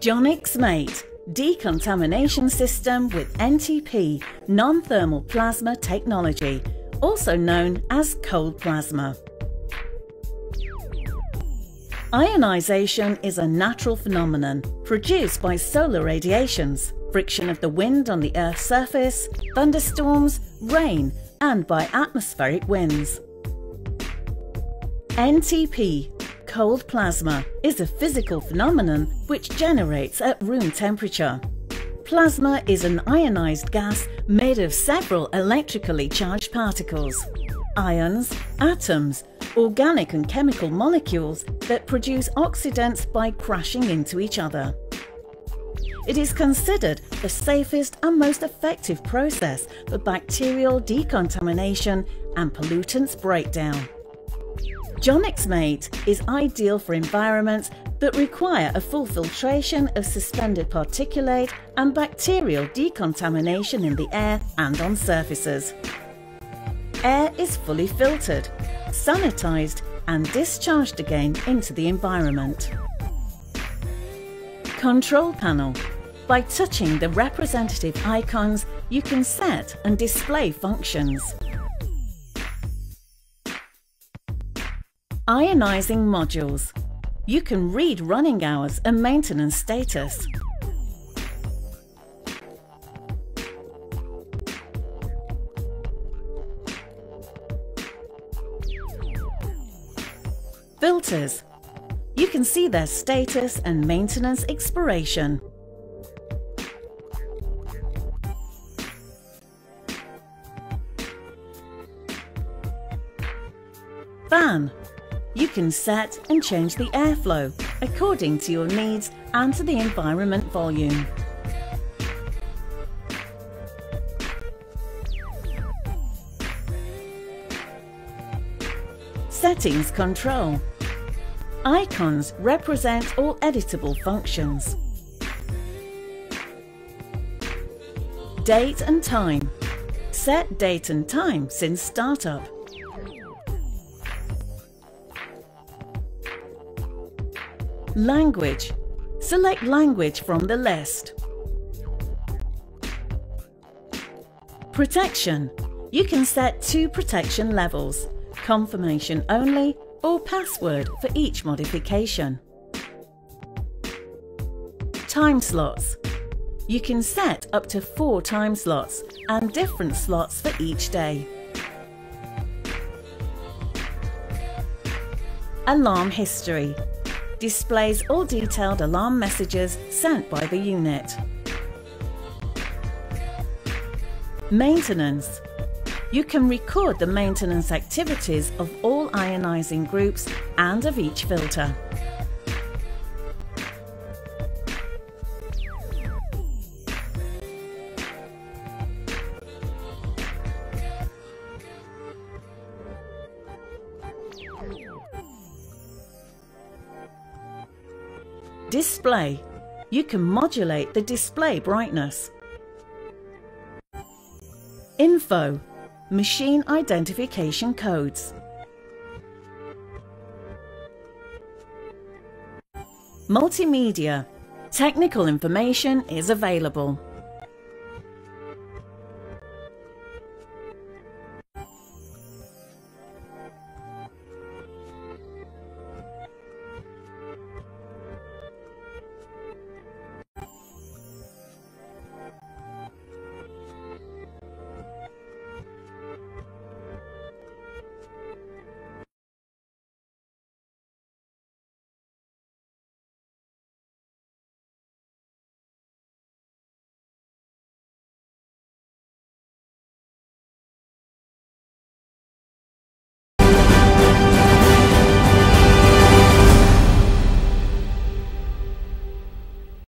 Jonix Mate decontamination system with NTP non-thermal plasma technology, also known as cold plasma. Ionization is a natural phenomenon produced by solar radiations, friction of the wind on the Earth's surface, thunderstorms, rain, and by atmospheric winds. NTP, cold plasma, is a physical phenomenon which generates at room temperature. Plasma is an ionized gas made of several electrically charged particles, ions, atoms, organic and chemical molecules that produce oxidants by crashing into each other. It is considered the safest and most effective process for bacterial decontamination and pollutants breakdown. Jonix Mate is ideal for environments that require a full filtration of suspended particulate and bacterial decontamination in the air and on surfaces. Air is fully filtered, sanitized and discharged again into the environment. Control panel. By touching the representative icons, you can set and display functions. Ionizing modules. You can read running hours and maintenance status. Filters. You can see their status and maintenance expiration. Fan. You can set and change the airflow according to your needs and to the environment volume. Settings control. Icons represent all editable functions. Date and time. Set date and time since startup. Language. Select language from the list. Protection. You can set 2 protection levels, confirmation only or password for each modification. Time slots. You can set up to 4 time slots and different slots for each day. Alarm history. Displays all detailed alarm messages sent by the unit. Maintenance. You can record the maintenance activities of all ionizing groups and of each filter. Display. You can modulate the display brightness. Info. Machine identification codes. Multimedia. Technical information is available.